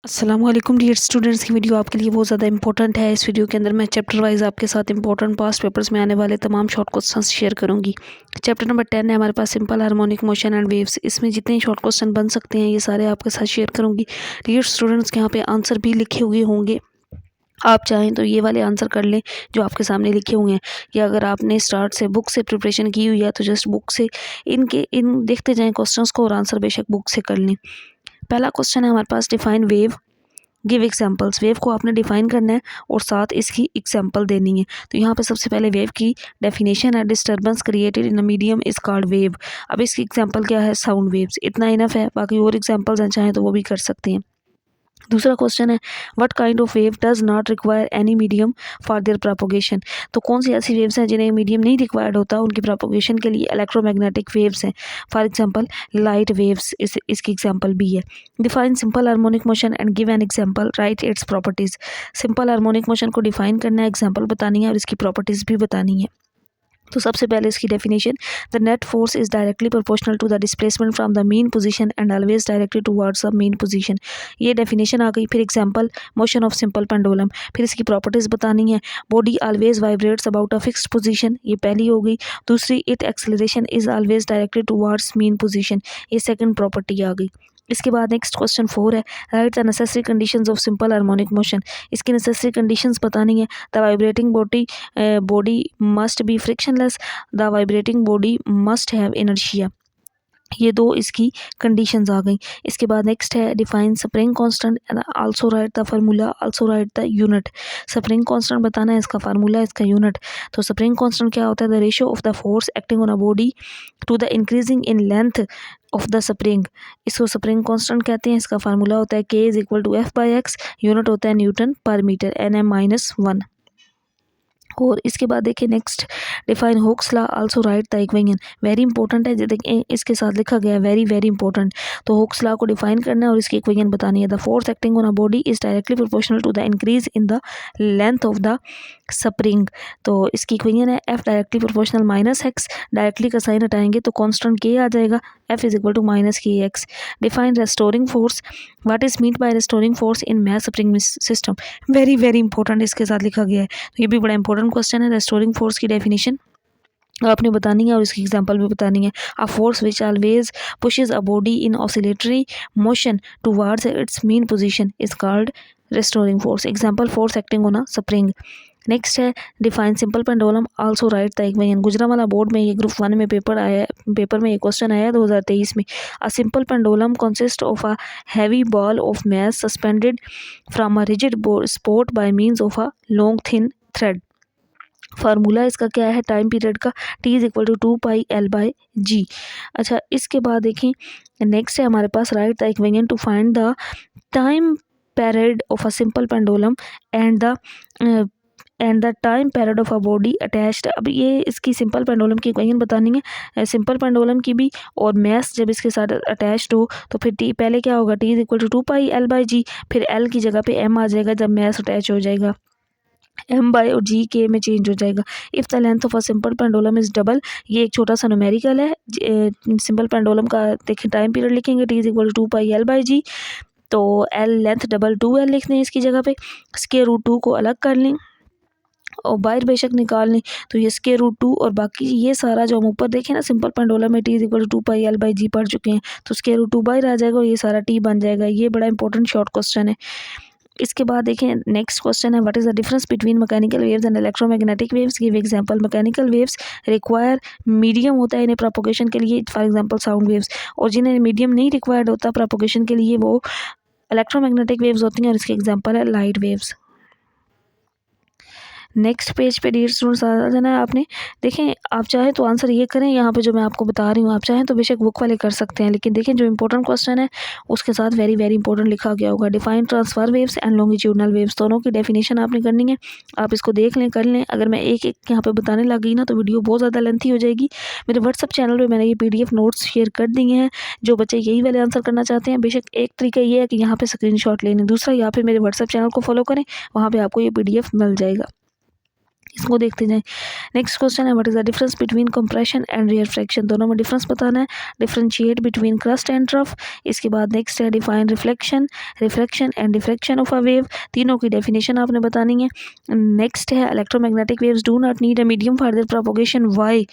अस्सलाम वालेकुम dear students. की वीडियो आपके लिए बहुत ज़्यादा इंपॉर्टेंट है। इस वीडियो के अंदर मैं चैप्टर वाइज आपके साथ इंपॉर्टेंट पास्ट पेपर्स में आने वाले तमाम शॉर्ट क्वेश्चंस शेयर करूंगी। चैप्टर नंबर 10 है हमारे पास simple harmonic motion and waves. इसमें जितने शॉर्ट क्वेश्चन बन सकते हैं ये सारे आपके साथ शेयर करूंगी। डियर स्टूडेंट्स के यहाँ पे आंसर भी लिखे हुए होंगे, आप चाहें तो ये वाले आंसर कर लें जो आपके सामने लिखे हुए हैं, या अगर आपने स्टार्ट से बुक से प्रिपरेशन की हुई है तो जस्ट बुक से इन देखते जाएँ क्वेश्चंस को और आंसर बेशक बुक से कर लें। पहला क्वेश्चन है हमारे पास, define wave, give examples. Wave को आपने डिफाइन करना है और साथ इसकी एग्जाम्पल देनी है। तो यहाँ पे सबसे पहले वेव की डेफिनेशन है, disturbance created in a medium is called wave. अब इसकी एग्जाम्पल क्या है, साउंड वेव्स। इतना इनफ है, बाकी और एग्जाम्पल्स हैं चाहें तो वो भी कर सकते हैं। दूसरा क्वेश्चन है, what kind of wave does not require any medium for their propagation. तो कौन सी ऐसी वेव्स हैं जिन्हें मीडियम नहीं रिक्वायर्ड होता उनकी प्रोपोगेशन के लिए। इलेक्ट्रोमैग्नेटिक वेव्स हैं, फॉर एग्जांपल लाइट वेव्स इसकी एग्जांपल भी है। Define simple harmonic motion and give an example, right its properties. Simple harmonic motion को डिफाइन करना है, एग्जांपल बतानी है और इसकी प्रॉपर्टीज भी बतानी है। तो सबसे पहले इसकी definition, the net force is directly proportional to the displacement from the mean position and always directed towards the mean position. ये डेफिनेशन आ गई। फिर example, motion of simple pendulum. फिर इसकी प्रॉपर्टीज बतानी है, body always vibrates about a fixed position, ये पहली हो गई। दूसरी, it acceleration is always directed towards mean position, ये सेकंड प्रॉपर्टी आ गई। इसके बाद नेक्स्ट क्वेश्चन 4 है, write the necessary conditions of simple harmonic motion. इसकी नेसेसरी कंडीशंस बतानी है। The vibrating body must be frictionless, the vibrating body must have inertia. ये दो इसकी कंडीशंस आ गई। इसके बाद नेक्स्ट है, define spring constant and also write the formula, also write the unit. Spring constant बताना है, इसका फार्मूला, इसका यूनिट। तो स्प्रिंग कांस्टेंट क्या होता है, the ratio of the force acting on a body to the increasing in length of the spring, इसको spring constant कहते हैं। इसका फार्मूला होता है K is equal to F/x, unit होता है न्यूटन पर मीटर, Nm-1। और इसके बाद देखिए next, define Hooke's law, also write the equation. Very important है, देखिए इसके साथ लिखा गया है, वेरी वेरी इंपॉर्टेंट। तो हुक्स लॉ को डिफाइन करना है और इसकी इक्वेशन बतानी है। The force acting on a body is directly proportional to the increase in the length of the spring. तो इसकी इक्वेशन है F directly proportional minus x, directly का साइन हटाएंगे तो कांस्टेंट K आ जाएगा, F is equal to minus KX। Define restoring force, what is mean by restoring force in mass spring system. Very very important इसके साथ लिखा गया है, तो ये भी बड़ा इंपॉर्टेंट क्वेश्चन है। रेस्टोरिंग फोर्स की डेफिनेशन आपने बतानी है और इसकी एग्जांपल भी बतानी है। A force which always pushes a body in oscillatory motion towards its mean position is called restoring force. Example, force acting on a spring. Next है, define simple pendulum, also write the equation. Gujranwala board में ये group 1 में paper में ये question आया 2023 में। A simple pendulum consist of a heavy ball of mass suspended from a rigid support by means of a long thin thread. Formula इसका क्या है, टाइम पीरियड का, T is equal to 2πL/g। अच्छा, इसके बाद देखें नेक्स्ट है हमारे पास, write the equation to find the time period of a simple pendulum and the time period of a body attached. अब ये इसकी सिंपल पेंडुलम की इक्वेशन बतानी है, सिंपल पेंडुलम की भी, और मैस जब इसके साथ अटैच्ड हो तो फिर टी पहले क्या होगा, T is equal to 2πL/g, फिर L की जगह पे M आ जाएगा जब मैस अटैच हो जाएगा, M बाय और G K में चेंज हो जाएगा। If the length of a simple pendulum is double, ये एक छोटा सा न्यूमेरिकल है। सिंपल पेंडुलम का देखिए टाइम पीरियड लिखेंगे, T is equal to 2πL/g, तो L लेंथ डबल 2L लिख दें इसकी जगह पे। स्क्वायर रूट 2 को अलग कर लें और बाहर बेशक निकाल लें, तो ये स्क्वायर रूट 2 और बाकी ये सारा जो हम ऊपर देखें ना सिंपल पेंडुलम में T is equal to 2πL/g पढ़ चुके हैं, तो स्क्वायर रूट 2 बाहर आ जाएगा और ये सारा T बन जाएगा। ये बड़ा इंपॉर्टेंट शॉर्ट क्वेश्चन है। इसके बाद देखें नेक्स्ट क्वेश्चन है, what is the difference between mechanical waves and electromagnetic waves. Give example. Mechanical waves require medium होता है इन्हें प्रोपोगेशन के लिए, फॉर एग्जांपल साउंड वेव्स, और जिन्हें मीडियम नहीं रिक्वायर्ड होता प्रोपोगेशन के लिए वो इलेक्ट्रोमैग्नेटिक वेव्स होती हैं, और इसके एग्जांपल है लाइट वेव्स। नेक्स्ट पेज पे डियर स्टूडेंट्स आ जाना है आपने। देखें आप चाहें तो आंसर ये करें यहाँ पे जो मैं आपको बता रही हूँ, आप चाहें तो बेशक बुक वाले कर सकते हैं, लेकिन देखें जो इंपॉर्टेंट क्वेश्चन है उसके साथ वेरी वेरी इंपॉर्टेंट लिखा गया होगा। Define transfer waves and longitudinal waves, दोनों की डेफिनेशन आपने करनी है। आप इसको देख लें, कर लें। अगर मैं एक एक यहाँ पे बताने लग गई ना तो वीडियो बहुत ज़्यादा लेंथी हो जाएगी। मेरे व्हाट्सअप चैनल पर मैंने ये PDF नोट्स शेयर कर दिए हैं। जो बच्चे यही वाले आंसर करना चाहते हैं, बेशक एक तरीका ये है कि यहाँ पे स्क्रीनशॉट लेने, दूसरा यहाँ पे मेरे व्हाट्सअप चैनल को फॉलो करें, वहाँ पर आपको ये PDF मिल जाएगा। इसको देखते जाएं। नेक्स्ट क्वेश्चन है what is the difference between compression and rarefaction, दोनों में डिफरेंस बताना है। Differentiate between crest and trough. इसके बाद नेक्स्ट है define reflection, refraction and diffraction of a wave, तीनों की डेफिनेशन आपने बतानी है। नेक्स्ट है electromagnetic waves do not need a medium for their propagation, why,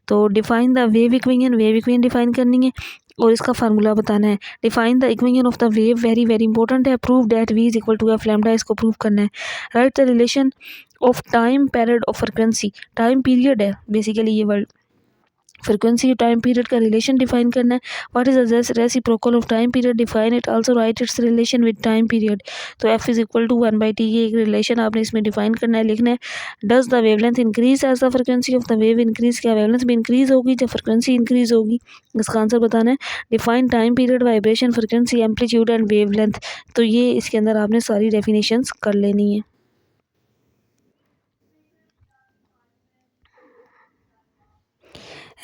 तो define the wave equation, wave equation define करनी है और इसका फार्मूला बताना है। Define the equation of the wave, very very important है। Prove that V is equal to F lambda, इसको prove करना है। Write the relation of time period of frequency, time period है बेसिकली ये वर्ड, फ्रिक्वेंसी टाइम पीरियड का relation define करना है। What is the reciprocal of time period, define it, also write its relation with time period, तो F is equal to 1/t, ये एक relation आपने इसमें डिफाइन करना है, लिखना है। Does the wavelength increase as the frequency of the wave increase, क्या वेवलेंथ भी इंक्रीज होगी जब फ्रिक्वेंसी इंक्रीज होगी, इसका आंसर बताना है। Define time period, vibration, frequency, amplitude and wavelength, तो ये इसके अंदर आपने सारी डेफिनेशंस कर लेनी है।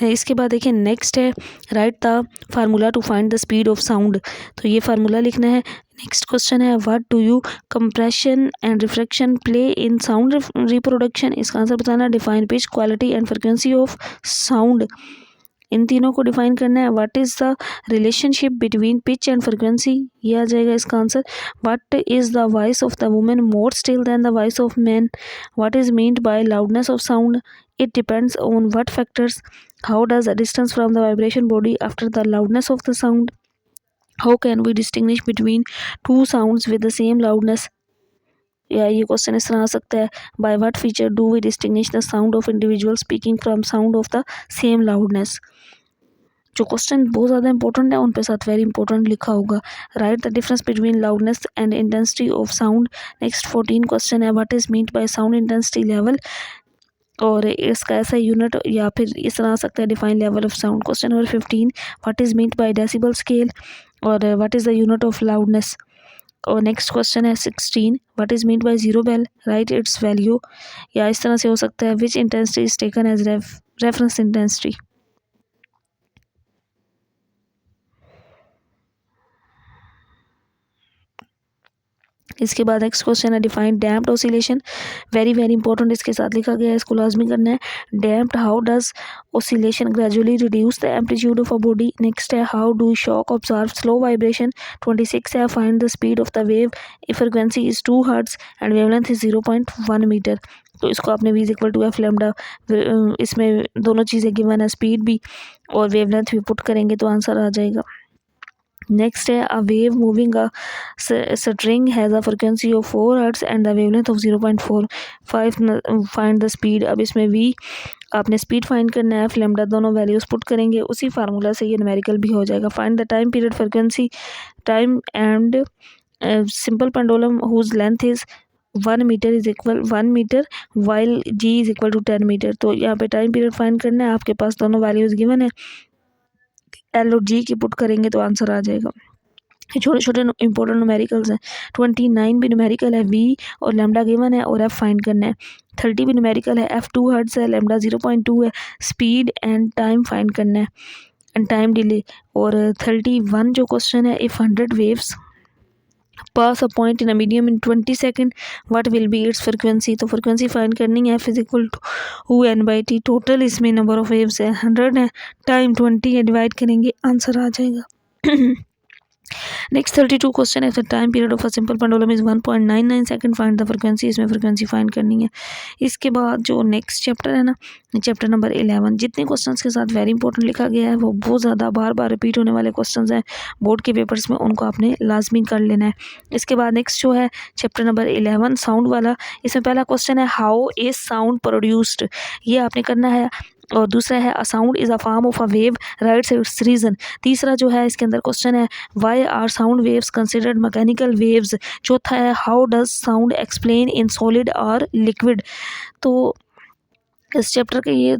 इसके बाद देखिए नेक्स्ट है write the formula to find the speed of sound, तो ये फार्मूला लिखना है। नेक्स्ट क्वेश्चन है what do you compression and refraction play in sound reproduction, इसका आंसर बताना है। Define pitch, quality and frequency of sound, इन तीनों को डिफाइन करना है। What is the relationship between pitch and frequency, ये आ जाएगा इसका answer. What is the voice of the women more still then the voice of man, what is meant by loudness of sound, it depends on what factors, how does the distance from the vibration body after the loudness of the sound, how can we distinguish between two sounds with the same loudness, या ये question इस तरह आ सकता है by what feature do we distinguish the sound of individual speaking from sound of the same loudness. जो question बहुत ज़्यादा इंपॉर्टेंट है उन पे साथ वेरी इंपॉर्टेंट लिखा होगा। Write the difference between loudness and intensity of sound. Next 14 question है what is meant by sound intensity level, और इसका ऐसा यूनिट या फिर इस तरह आ सकता है define level of sound. Question number 15 what is meant by decibel scale, और what is the unit of loudness. और नेक्स्ट क्वेश्चन है 16 what is meant by zero bel, write its value, या इस तरह से हो सकता है which intensity is taken as reference intensity. इसके बाद नेक्स्ट क्वेश्चन है define damped oscillation, very very important, इसके साथ लिखा गया है, इसको लाजमी करना है। Damped, how does oscillation gradually reduce the amplitude of a body. Next है how do shock observe slow vibration. 26 है find the speed of the wave if frequency is 2 hertz and wavelength is 0.1 metre, तो इसको आपने v equal to F lambda, इसमें दोनों चीज़ें given है, speed भी और वेवलेंथ भी पुट करेंगे तो आंसर आ जाएगा। नेक्स्ट है a wave moving a string has a frequency of 4 hertz and the wavelength of 0.45, find the speed. अब इसमें v आपने स्पीड फाइंड करना है, एफ लेमडा, दोनों वैल्यूज पुट करेंगे, उसी फार्मूला से ये न्यूमेरिकल भी हो जाएगा। Find the time period frequency time and simple pendulum whose length is 1 metre is equal 1 metre while g is equal to 10 metre, तो यहाँ पे टाइम पीरियड फाइंड करना है, आपके पास दोनों वैल्यूज गिवन है, एल और जी की पुट करेंगे तो आंसर आ जाएगा। छोटे छोटे इंपॉर्टेंट न्यूमेरिकल्स हैं। 29 भी न्यूमेरिकल है, वी और लेमडा गिवन है और एफ फाइंड करना है। 30 भी न्यूमेरिकल है, एफ 2 हर्ट्ज है, लेमडा 0.2 है, स्पीड एंड टाइम फाइंड करना है एंड टाइम डिले। और 31 जो क्वेश्चन है if 100 waves pass a point in a medium in 20 second what will be it's frequency, तो फ्रिक्वेंसी फाइंड करनी है, फिजिकल टू n/t, टोटल इसमें नंबर ऑफ वेव्स है 100 है, टाइम 20 है, डिवाइड करेंगे आंसर आ जाएगा। नेक्स्ट 32 क्वेश्चन है the time period of a simple pendulum is 1.99 second, find the frequency, इसमें फ्रिक्वेंसी फाइंड करनी है। इसके बाद जो नेक्स्ट चैप्टर है ना, चैप्टर नंबर 11, जितने क्वेश्चंस के साथ वेरी इंपॉर्टेंट लिखा गया है वो बहुत ज़्यादा बार बार रिपीट होने वाले क्वेश्चंस हैं बोर्ड के पेपर्स में, उनको आपने लाजमी कर लेना है। इसके बाद नेक्स्ट जो है चैप्टर नंबर 11 साउंड वाला, इसमें पहला क्वेश्चन है हाउ इज साउंड प्रोड्यूस्ड, ये आपने करना है। और दूसरा है a sound is a form of a wave, writes its reason. तीसरा जो है इसके अंदर क्वेश्चन है why are sound waves considered mechanical waves. चौथा है how does sound explain in solid और लिक्विड। तो इस चैप्टर के ये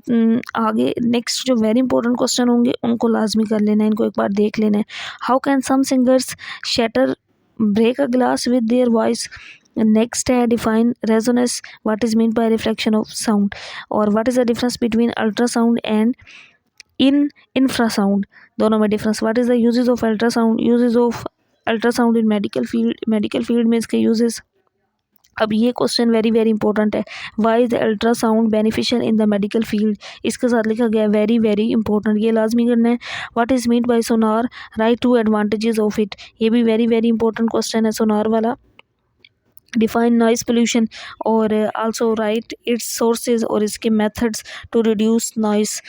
आगे नेक्स्ट जो वेरी इंपॉर्टेंट क्वेश्चन होंगे उनको लाजमी कर लेना है, इनको एक बार देख लेना है। How can some singers shatter break a glass with their voice. Next है define resonance, what is mean by reflection of sound, और what is the difference between ultrasound and infrasound, दोनों में difference. What is the uses of ultrasound, uses of ultrasound in medical field, medical field में इसके uses. अब ये question very very important है, why is ultrasound beneficial in the medical field, इसके साथ लिखा गया वेरी वेरी इंपॉर्टेंट, ये लाजमी करना है। What is mean by sonar, write two advantages of it, ये भी वेरी वेरी इंपॉर्टेंट क्वेश्चन है सोनार वाला। डिफाइन नॉइस पोल्यूशन और आल्सो राइट इट्स सोर्सेज और इसके मेथड्स टू रिड्यूस नॉइस।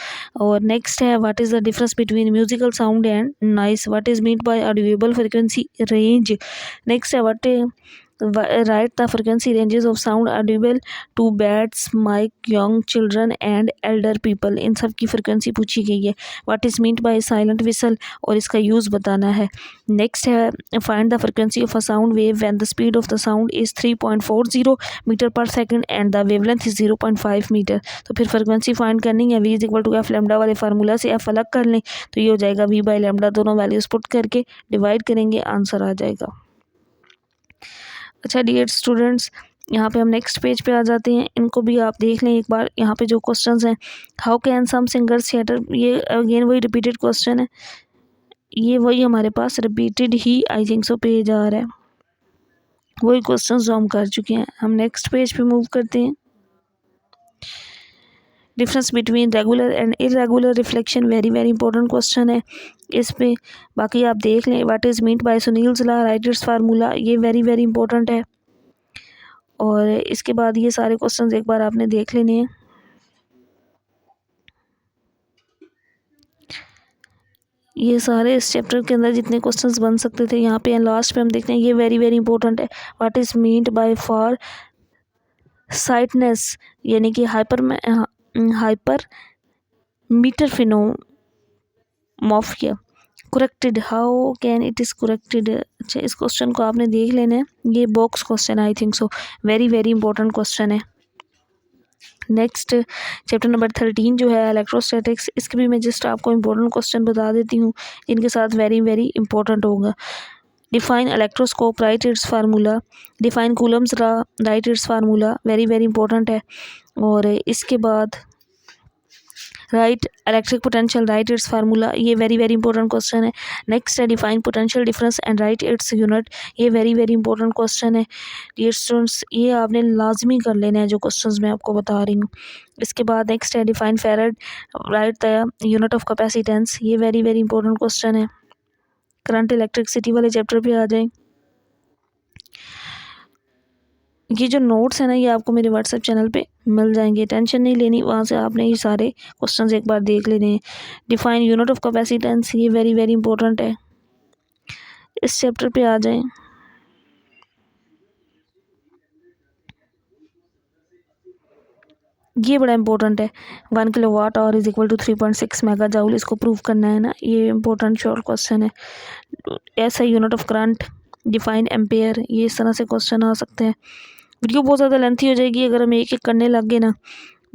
और नेक्स्ट है what is the difference between musical sound and noise, what is mean by audible frequency range. Next है what write the frequency ranges of sound audible to bats mice young children and elder people, इन सब की frequency पूछी गई है। What is mean by silent whistle और इसका use बताना है। नेक्स्ट है find the frequency of a sound wave when the speed of the sound is 3.40 metre per second and the wavelength is 0.5 metre. तो फिर फ्रिक्वेंसी फाइंड करनी है, V is equal to F lambda वाले formula से F अलग कर लें तो ये हो जाएगा वी बाई लेमडा, दोनों वैल्यूज पुट करके डिवाइड करेंगे, आंसर आ जाएगा। अच्छा डियर स्टूडेंट्स, यहाँ पे हम नेक्स्ट पेज पे आ जाते हैं, इनको भी आप देख लें एक बार। यहाँ पे जो क्वेश्चंस हैं, how can some singers theatre, ये अगेन वही रिपीटेड क्वेश्चन है, ये वही हमारे पास रिपीटेड ही आई थिंक सो पेज आ रहा है, वही क्वेश्चंस जो हम कर चुके हैं। हम नेक्स्ट पेज पे मूव करते हैं। Difference between regular and irregular reflection, very very important question है इस पे, बाकी आप देख लें। What is meant by Snell's law, write its formula, ये वेरी वेरी इंपॉर्टेंट है। और इसके बाद ये सारे क्वेश्चंस एक बार आपने देख लेने हैं। ये सारे इस चैप्टर के अंदर जितने क्वेश्चंस बन सकते थे यहाँ पे लास्ट पे हम देखते हैं, ये वेरी वेरी इंपॉर्टेंट है। What is meant by far sightedness, यानी कि हाइपर मीटर फिनोमॉर्फिया, corrected, how can it is corrected. अच्छा इस क्वेश्चन को आपने देख लेना है, ये box question I think so, very very important question है। नेक्स्ट चैप्टर नंबर 13 जो है इलेक्ट्रोस्टैटिक्स, इसके भी मैं जस्ट आपको इंपॉर्टेंट क्वेश्चन बता देती हूँ, इनके साथ वेरी वेरी इंपॉर्टेंट होगा। Define electroscope, right its formula, define Coulomb's law, write its formula, very very important है। और इसके बाद right electric potential, right its formula, ये वेरी वेरी इंपॉर्टेंट क्वेश्चन है। नेक्स्ट है define potential difference and right its unit, ये very very important question है dear students, ये आपने लाजमी कर लेना है जो क्वेश्चंस मैं आपको बता रही हूँ। इसके बाद नेक्स्ट है define फेरेड, right the unit of capacitance, ये वेरी वेरी इंपॉर्टेंट क्वेश्चन है। करंट इलेक्ट्रिसिटी वाले चैप्टर पे आ जाएं। ये जो नोट्स है ना, ये आपको मेरे व्हाट्सएप चैनल पे मिल जाएंगे, टेंशन नहीं लेनी, वहाँ से आपने ये सारे क्वेश्चंस एक बार देख लेने हैं। डिफाइन यूनिट ऑफ कैपेसिटेंस, ये वेरी वेरी इंपॉर्टेंट है, इस चैप्टर पे आ जाएं। ये बड़ा इंपॉर्टेंट है, 1 kilowatt hour is equal to 3.6 mega joule, इसको प्रूव करना है ना, ये इंपॉर्टेंट शॉर्ट क्वेश्चन है। ऐसा unit of current, define ampere, ये इस तरह से क्वेश्चन आ सकते हैं। वीडियो बहुत ज़्यादा लेंथी हो जाएगी अगर हम एक एक करने लग गए ना,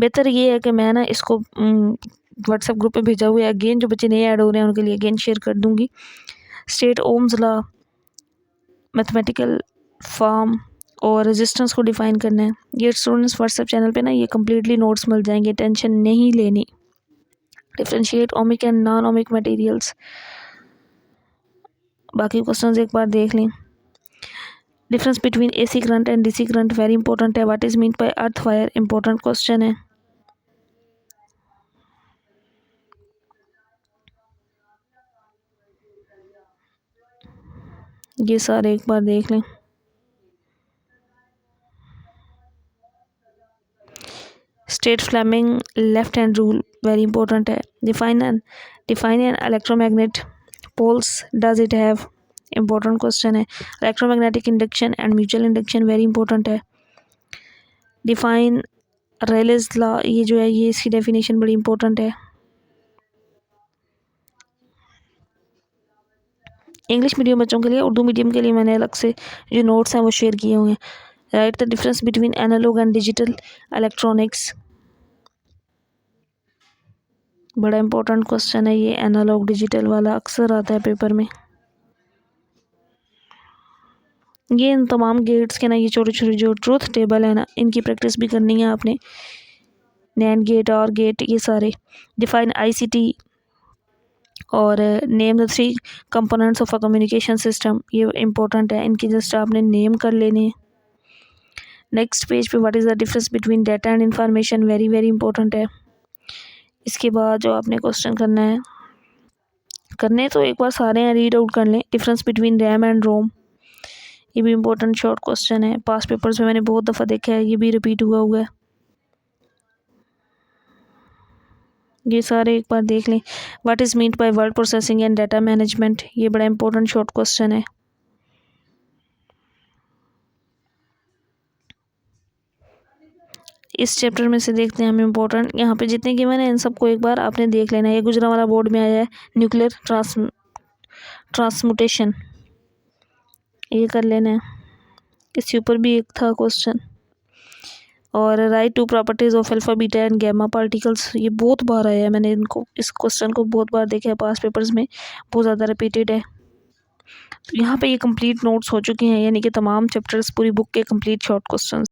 बेहतर ये है कि मैं ना इसको व्हाट्सएप ग्रुप पे भेजा हुआ है, अगेन जो बच्चे नए ऐड हो रहे हैं उनके लिए अगेन शेयर कर दूँगी। State Ohm's law, mathematical form और रेजिस्टेंस को डिफाइन करना है। ये स्टूडेंट्स व्हाट्सएप चैनल पे ना ये कम्प्लीटली नोट्स मिल जाएंगे, टेंशन नहीं लेनी। Differentiate ohmic and non ohmic materials, बाकी क्वेश्चंस एक बार देख लें। Difference between AC current and DC current, very important है। What is mean by earth wire, important question है। ये सारे एक बार देख लें। State Fleming left hand rule, very important है। Define an electromagnet, poles does it have, important question है। Electromagnetic induction and mutual induction, very important है। डिफाइन रेलेस लॉ, ये जो है ये इसकी डेफिनेशन बड़ी इंपॉर्टेंट है। इंग्लिश मीडियम बच्चों के लिए, उर्दू मीडियम के लिए मैंने अलग से जो नोट्स हैं वो शेयर किए हुए हैं। Write the difference between analog and digital electronics, बड़ा इंपॉर्टेंट क्वेश्चन है ये, एनालॉग डिजिटल वाला अक्सर आता है पेपर में। ये इन तमाम गेट्स के ना, ये छोटे छोटे जो ट्रूथ टेबल है ना, इनकी प्रैक्टिस भी करनी है आपने। नैंड गेट और गेट, ये सारे। डिफाइन आईसीटी और name the 3 components of a communication system, ये इंपॉर्टेंट है, इनकी जस्ट आपने नेम कर लेने हैं। नेक्स्ट पेज पे what is the difference between data and information, very very important है। इसके बाद जो आपने क्वेश्चन करने तो एक बार सारे हैं, रीड आउट कर लें। डिफरेंस बिटवीन रैम एंड रोम, ये भी इंपॉर्टेंट शॉर्ट क्वेश्चन है, पास्ट पेपर्स में मैंने बहुत दफ़ा देखा है, ये भी रिपीट हुआ है। ये सारे एक बार देख लें। What is meant by word processing and data management, ये बड़ा इंपॉर्टेंट शॉर्ट क्वेश्चन है। इस चैप्टर में से देखते हैं हम इम्पोर्टेंट, यहाँ पे जितने गिवन हैं इन सबको एक बार आपने देख लेना है। ये गुजरांवाला बोर्ड में आया है, न्यूक्लियर ट्रांसमुटेशन, ये कर लेना है। इसके ऊपर भी एक था क्वेश्चन। और write two properties of alpha beta and gamma particles, ये बहुत बार आया है, मैंने इस क्वेश्चन को बहुत बार देखा है, पास पेपर्स में बहुत ज़्यादा रिपीटेड है। तो यहाँ पे ये कंप्लीट नोट्स हो चुके हैं, यानी कि तमाम चैप्टर्स पूरी बुक के कंप्लीट शॉर्ट क्वेश्चन।